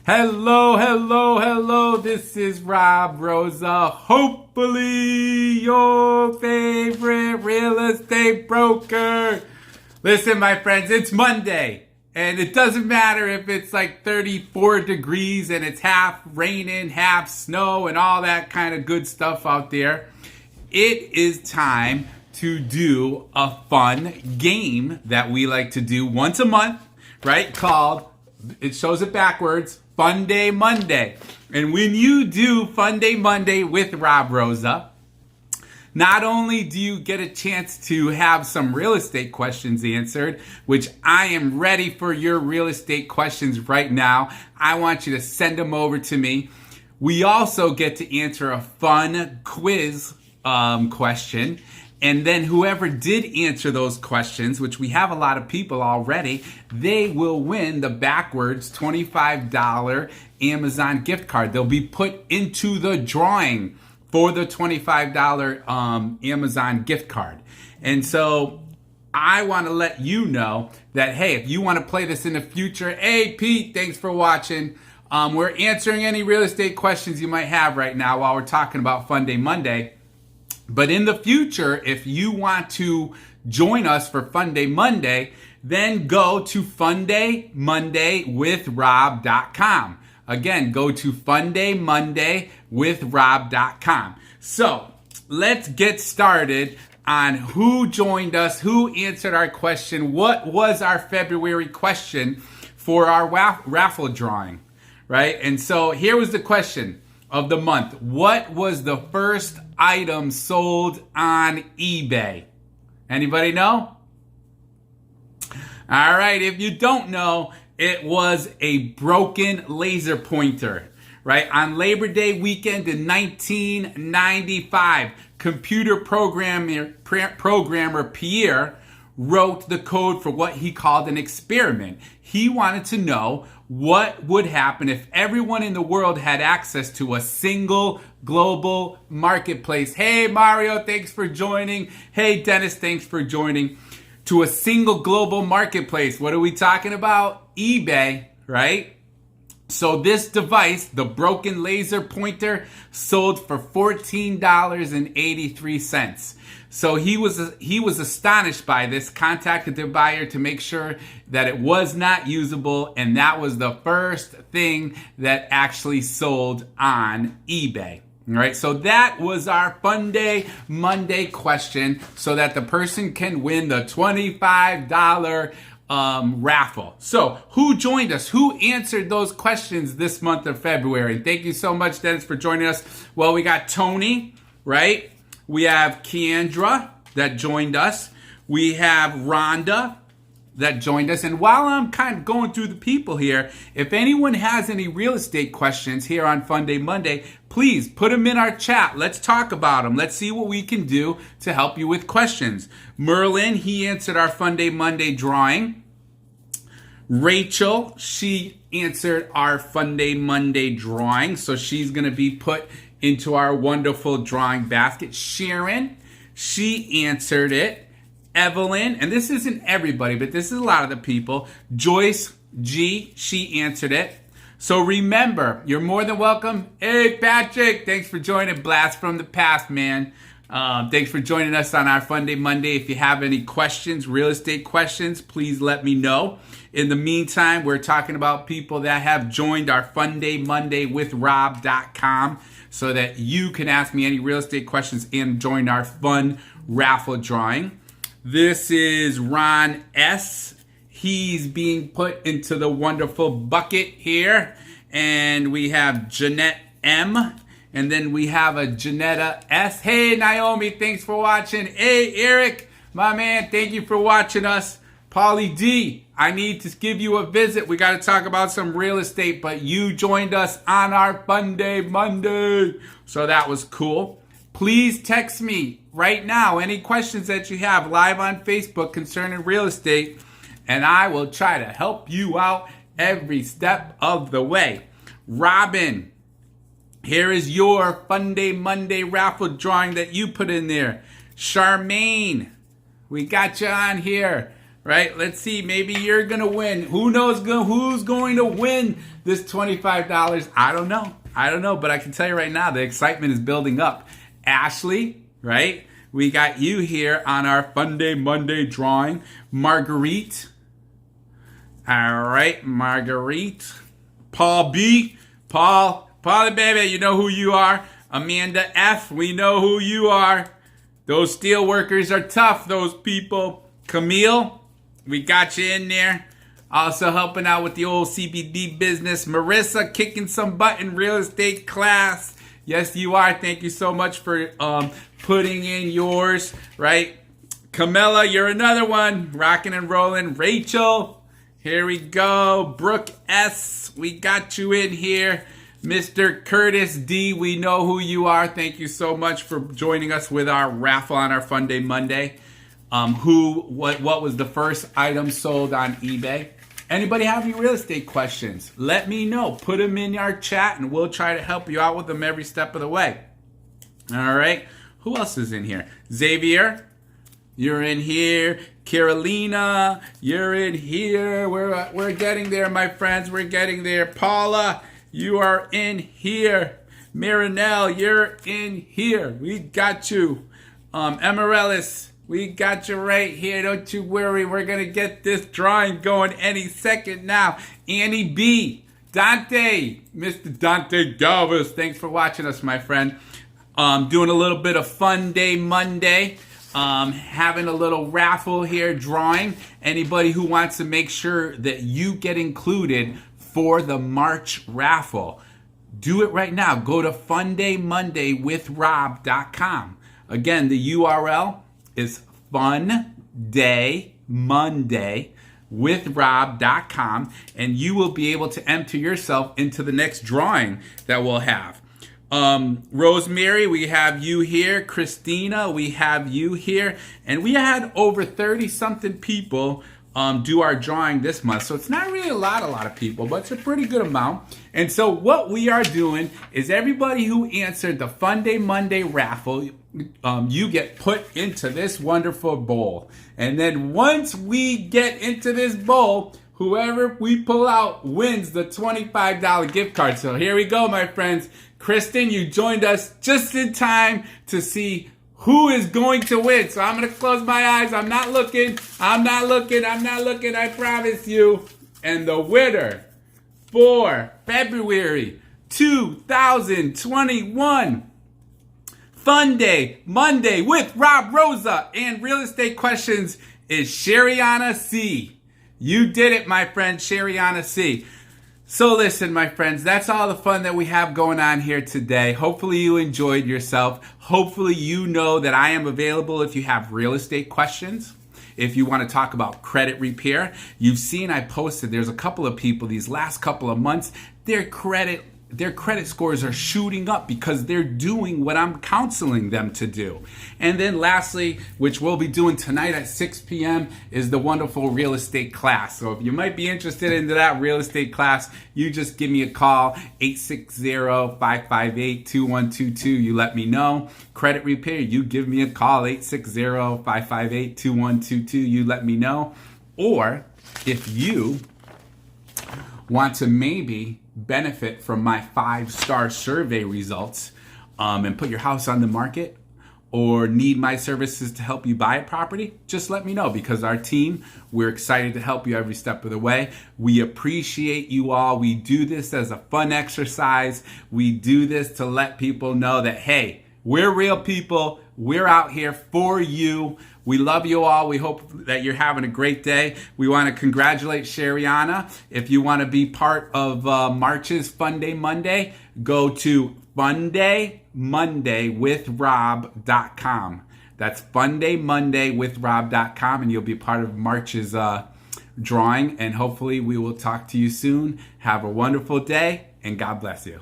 Hello, hello, hello. This is Rob Rosa. Hopefully, your favorite real estate broker. Listen, my friends, it's Monday. And it doesn't matter if it's like 34 degrees and it's half raining, half snow, and all that kind of good stuff out there. It is time to do a fun game that we like to do once a month, right? Called, it shows it backwards, Fun Day Monday. And when you do Fun Day Monday with Rob Rosa, not only do you get a chance to have some real estate questions answered, which I am ready for your real estate questions right now. I want you to send them over to me. We also get to answer a fun quiz question. And then whoever did answer those questions, which we have a lot of people already, they will win the backwards $25 Amazon gift card. They'll be put into the drawing for the $25 Amazon gift card. And so I want to let you know that, hey, if you want to play this in the future, hey, Pete, thanks for watching. We're answering any real estate questions you might have right now while we're talking about Fun Day Monday. But in the future, if you want to join us for Fun Day Monday, then go to fundaymondaywithrob.com. Again, go to fundaymondaywithrob.com. So let's get started on who joined us, who answered our question, what was our February question for our raffle drawing, right? And so here was the question of the month. What was the first item sold on eBay? Anybody know? All right, if you don't know, it was a broken laser pointer, right? On Labor Day weekend in 1995, computer programmer Pierre wrote the code for what he called an experiment. He wanted to know what would happen if everyone in the world had access to a single global marketplace. Hey, Mario, thanks for joining. Hey, Dennis, thanks for joining. To a single global marketplace. What are we talking about? eBay, right? So this device, the broken laser pointer, sold for $14.83. So he was astonished by this, contacted the buyer to make sure that it was not usable, and that was the first thing that actually sold on eBay. All right, so that was our Fun Day Monday question so that the person can win the $25 raffle. So who joined us? Who answered those questions this month of February? Thank you so much, Dennis, for joining us. Well, we got Tony, right? We have Keandra that joined us. We have Rhonda that joined us. And while I'm kind of going through the people here, if anyone has any real estate questions here on Fun Day Monday, please put them in our chat. Let's talk about them. Let's see what we can do to help you with questions. Merlin, he answered our Fun Day Monday drawing. Rachel, she answered our Fun Day Monday drawing. So she's going to be put into our wonderful drawing basket. Sharon, she answered it. Evelyn, and this isn't everybody, but this is a lot of the people. Joyce G, she answered it. So remember, you're more than welcome. Hey, Patrick, thanks for joining Blast from the Past, man. Thanks for joining us on our Fun Day Monday. If you have any questions, real estate questions, please let me know. In the meantime, we're talking about people that have joined our Fun Day Monday with Rob.com so that you can ask me any real estate questions and join our fun raffle drawing. This is Ron S. He's being put into the wonderful bucket here. And we have Jeanette M. And then we have a Janetta S. Hey, Naomi, thanks for watching. Hey, Eric, my man, thank you for watching us. Paulie D, I need to give you a visit. We got to talk about some real estate, but you joined us on our Fun Day Monday. So that was cool. Please text me right now any questions that you have live on Facebook concerning real estate, and I will try to help you out every step of the way. Robin, here is your Fun Day Monday raffle drawing that you put in there. Charmaine, we got you on here. right? Let's see. Maybe you're going to win. Who knows who's going to win this $25? I don't know. But I can tell you right now, the excitement is building up. Ashley, right? We got you here on our Fun Day Monday drawing. Marguerite. All right, Marguerite. Paul B. Paulie baby, you know who you are. Amanda F., we know who you are. Those steel workers are tough, those people. Camille, we got you in there. Also helping out with the old CBD business. Marissa, kicking some butt in real estate class. Yes, you are. Thank you so much for putting in yours, right? Camilla, you're another one. Rocking and rolling. Rachel, here we go. Brooke S., we got you in here. Mr. Curtis D., we know who you are. Thank you so much for joining us with our raffle on our Fun Day Monday. What was the first item sold on eBay? Anybody have any real estate questions? Let me know. Put them in our chat and we'll try to help you out with them every step of the way. All right. Who else is in here? Xavier, you're in here. Carolina, you're in here. We're getting there, my friends. We're getting there. Paula, you are in here. Marinelle, you're in here. We got you. Amarellis, we got you right here. Don't you worry. We're going to get this drawing going any second now. Annie B. Dante. Mr. Dante Galvez. Thanks for watching us, my friend. Doing a little bit of Fun Day Monday. Having a little raffle here, drawing. Anybody who wants to make sure that you get included for the March raffle, do it right now. Go to fundaymondaywithrob.com. Again, the URL is fundaymondaywithrob.com, and you will be able to enter yourself into the next drawing that we'll have. Rosemary, we have you here. Christina, we have you here. And we had over 30-something people do our drawing this month. So it's not really a lot of people, but it's a pretty good amount. And so what we are doing is everybody who answered the Fun Day Monday raffle, you get put into this wonderful bowl. And then once we get into this bowl, whoever we pull out wins the $25 gift card. So here we go, my friends. Kristen, you joined us just in time to see who is going to win. So I'm going to close my eyes. I'm not looking. I promise you. And the winner for February 2021 Fun Day Monday with Rob Rosa and Real Estate Questions is Shariana C. You did it, my friend, Shariana C. So listen, my friends, that's all the fun that we have going on here today. Hopefully you enjoyed yourself. Hopefully you know that I am available if you have real estate questions. If you want to talk about credit repair, you've seen I posted, there's a couple of people these last couple of months, their credit scores are shooting up because they're doing what I'm counseling them to do. And then lastly, which we'll be doing tonight at 6 p.m., is the wonderful real estate class. So if you might be interested in that real estate class, you just give me a call, 860-558-2122. You let me know. Credit repair, you give me a call, 860-558-2122. You let me know. Or if you want to maybe benefit from my 5-star survey results and put your house on the market, or need my services to help you buy a property, just let me know, because our team, we're excited to help you every step of the way. We appreciate you all. We do this as a fun exercise. We do this to let people know that, hey, we're real people. We're out here for you. We love you all. We hope that you're having a great day. We want to congratulate Shariana. If you want to be part of March's Fun Day Monday, go to fundaymondaywithrob.com. That's fundaymondaywithrob.com, and you'll be part of March's drawing. And hopefully we will talk to you soon. Have a wonderful day, and God bless you.